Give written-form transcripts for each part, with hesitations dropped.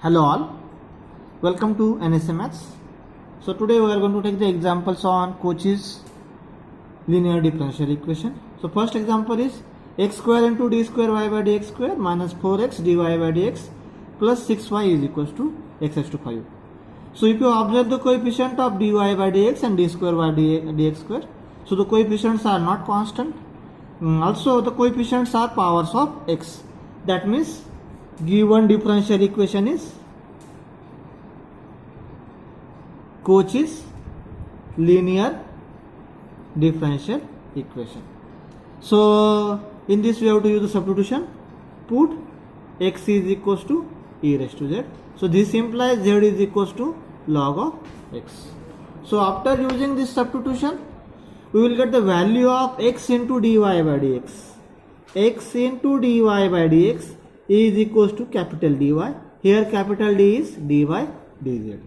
Hello all, welcome to NSMX. So today we are going to take the examples on Cauchy's linear differential equation. So first example is x square into d square y by dx square minus 4x dy by dx plus 6y is equals to x raised to 5. So if you observe the coefficient of dy by dx and d square by dx square, so the coefficients are not constant. Also the coefficients are powers of x. That means given differential equation is Cauchy's linear differential equation. So in this we have to use the substitution. Put x is equals to e raised to z. So this implies z is equals to log of x. So after using this substitution, we will get the value of x into dy by dx. X into dy by dx is equals to capital dy. Here capital D is dy dz.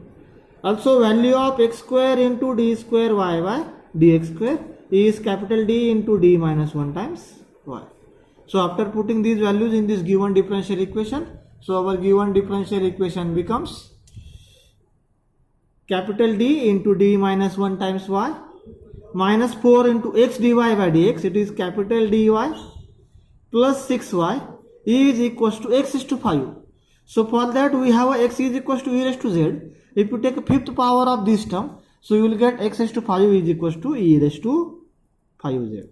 Also value of x square into d square y by dx square is capital D into d minus 1 times y. So after putting these values in this given differential equation, so our given differential equation becomes capital D into d minus 1 times y minus 4 into x dy by dx, it is capital dy plus 6y is equals to x is to 5. So for that we have a x is equals to e raised to z. If you take a fifth power of this term, so you will get x raised to 5 is equals to e raised to 5z.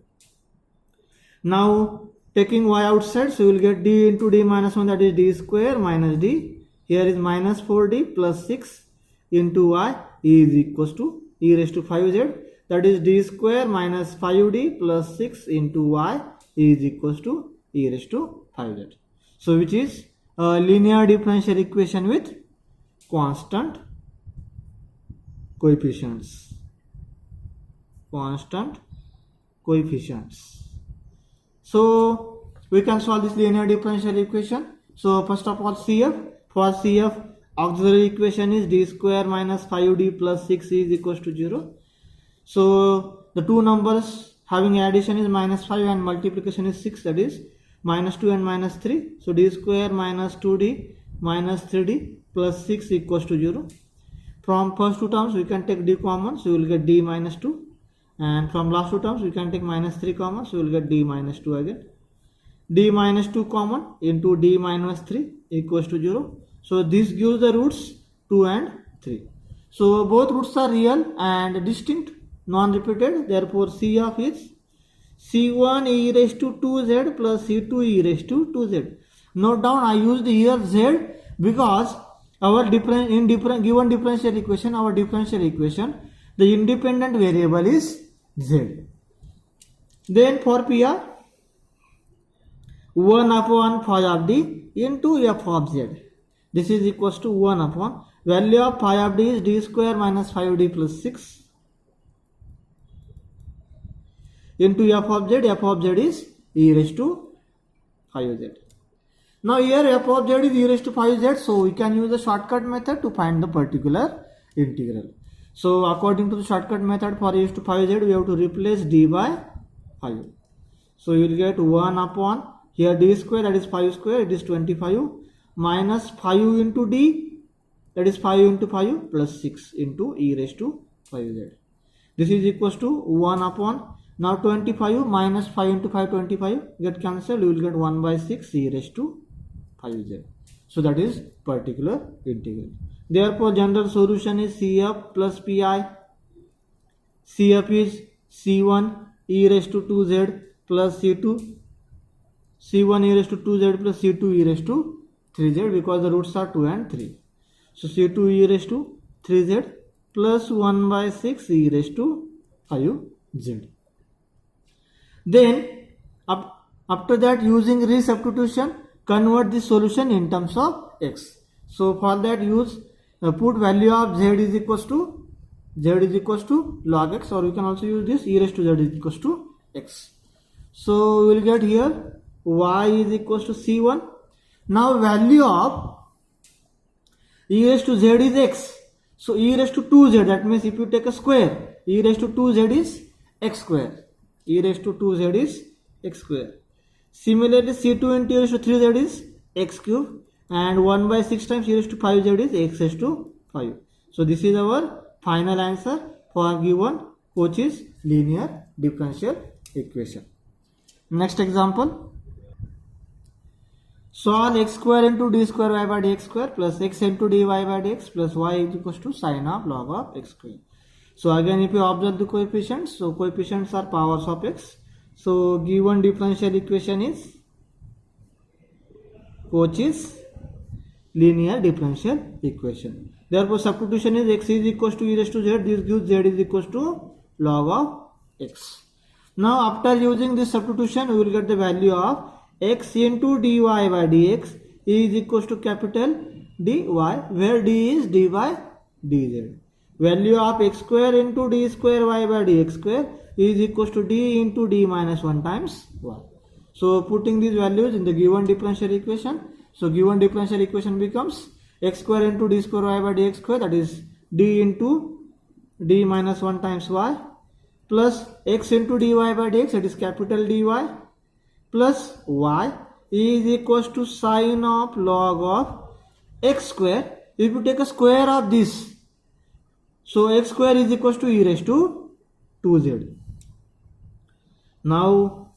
Now taking y outside, so you will get d into d minus 1, that is d square minus d. Here is minus 4d plus 6 into y is equals to e raised to 5z, that is d square minus 5d plus 6 into y is equals to e raised to 5z. So which is a linear differential equation with constant coefficients. So we can solve this linear differential equation. So first of all CF. For CF, auxiliary equation is d square minus 5d plus 6 is equals to 0. So the two numbers having addition is minus 5 and multiplication is 6, that is minus 2 and minus 3. So d square minus 2d minus 3d plus 6 equals to 0. From first two terms we can take d common, so you will get d minus 2. And from last two terms we can take minus 3 common, so you will get d minus 2 again. D minus 2 common into d minus 3 equals to 0. So this gives the roots 2 and 3. So both roots are real and distinct, non-repeated. Therefore C of is C1 e raised to 2z plus C2 e raised to 2z. Note down, I used here z because our given differential equation, the independent variable is z. Then for PR, 1 upon phi of d into f of z. This is equals to 1 upon value of phi of d is d square minus 5d plus 6 into f of z is e raised to 5z. Now here f of z is e raised to 5z, so we can use the shortcut method to find the particular integral. So according to the shortcut method, for e raised to 5z we have to replace d by 5. So you will get 1 upon here d square, that is 5 square, it is 25, minus 5 into d, that is 5 into 5 plus 6 into e raised to 5z. This is equals to 1 upon, now 25 minus 5 into 5, 25 get cancelled, you will get 1 by 6 e raised to 5z. So that is particular integral. Therefore general solution is CF plus PI. CF is C1 e raised to 2z plus C2, C1 e raised to 2z plus C2 e raised to 3z, because the roots are 2 and 3. So C2 e raised to 3z plus 1 by 6 e raised to 5z. Then after that, using resubstitution, convert this solution in terms of x. So for that use put value of z is equals to log x, or you can also use this e raised to z is equals to x. So we will get here y is equals to c1. Now value of e raised to z is x. So e raised to 2z, that means if you take a square, e raised to 2z is x square. E raised to 2z is x square. Similarly, C2 into e raised to 3z is x cube. and 1 by 6 times e raised to 5z is x raised to 5. So this is our final answer for given Cauchy's linear differential equation. Next example. Solve x square into d square y by dx square plus x into dy by dx plus y is equals to sine of log of x square. So again, if you observe the coefficients, so coefficients are powers of x. So given differential equation is Cauchy's linear differential equation. Therefore, substitution is x is equals to e raised to z. This gives z is equals to log of x. Now, after using this substitution, we will get the value of x into dy by dx is equals to capital dy, where d is d by dz. Value of x square into d square y by dx square is equals to d into d minus 1 times y. So, putting these values in the given differential equation. So, given differential equation becomes x square into d square y by dx square, that is d into d minus 1 times y, plus x into dy by dx, that is capital dy, plus y is equals to sine of log of x square. If you take a square of this, so x square is equals to e raised to 2z. Now,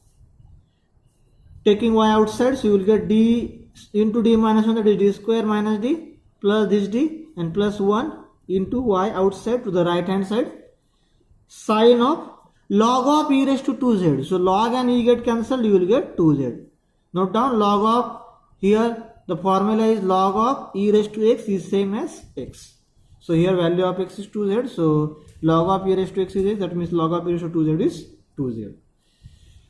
taking y outside, so you will get d into d minus 1, that is d square minus d, plus this d, and plus 1 into y outside to the right hand side, sine of log of e raised to 2z. So log and e get cancelled, you will get 2z. Note down, log of, here the formula is log of e raised to x is same as x. So here value of x is 2z, so log of e raised to x is x, that means log of e raised to 2z is 2z.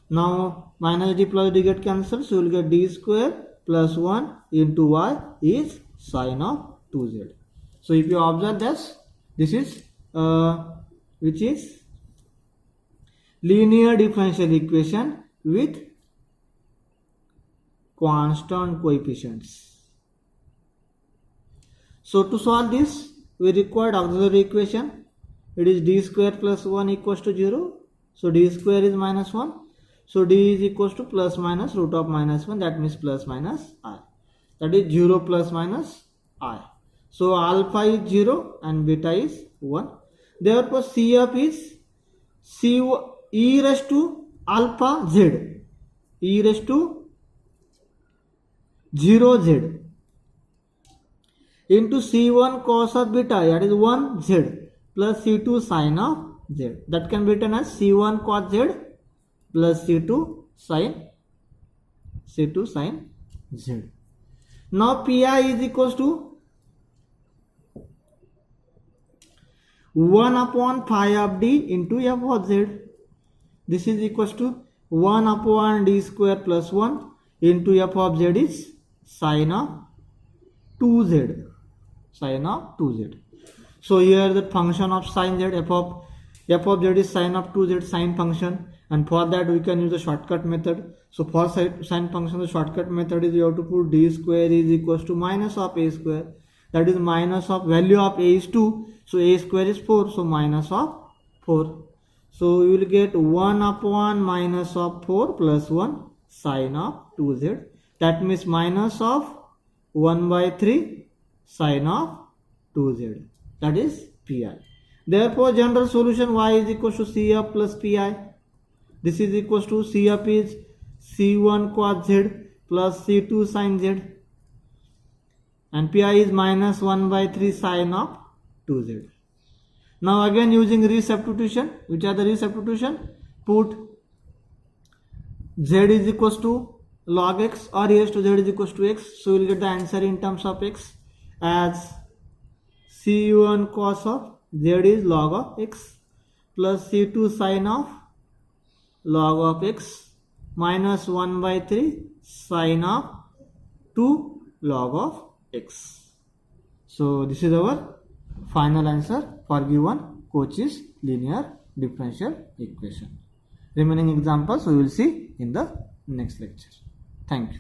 Now minus d plus d get cancelled, so you will get d square plus 1 into y is sine of 2z. So if you observe this is which is linear differential equation with constant coefficients. So to solve this, we required auxiliary equation. It is d square plus 1 equals to 0. So d square is minus 1. So d is equals to plus minus root of minus 1, that means plus minus I. That is 0 plus minus I. So alpha is 0 and beta is 1. Therefore CF is e raised to alpha z, e raised to 0z into C1 cos of beta, that is 1z, plus C2 sin of z. That can be written as C1 cos z plus C2 sin z. Now Pi is equals to 1 upon phi of d into f of z. This is equals to 1 upon d square plus 1 into f of z is sine of 2z. Sine of 2z. So here the function of sine z, f of z is sine of 2z, sine function, and for that we can use the shortcut method. So for sine function, the shortcut method is you have to put d square is equals to minus of a square, that is minus of value of a is 2, so a square is 4, so minus of 4. So you will get 1 upon minus of 4 plus 1 sine of 2z, that means minus of 1 by 3 sine of 2z, that is Pi. Therefore general solution y is equals to Cf plus Pi. This is equals to Cf is C1 cos z plus C2 sin z, and Pi is minus 1 by 3 sine of 2z. Now again using resubstitution, which are the resubstitution? Put z is equals to log x or e raised to z is equals to x. So we will get the answer in terms of x as C1 cos of z is log of x plus C2 sin of log of x minus 1 by 3 sine of 2 log of x. So this is our final answer for given Cauchy's linear differential equation. Remaining examples we will see in the next lecture. Thank you.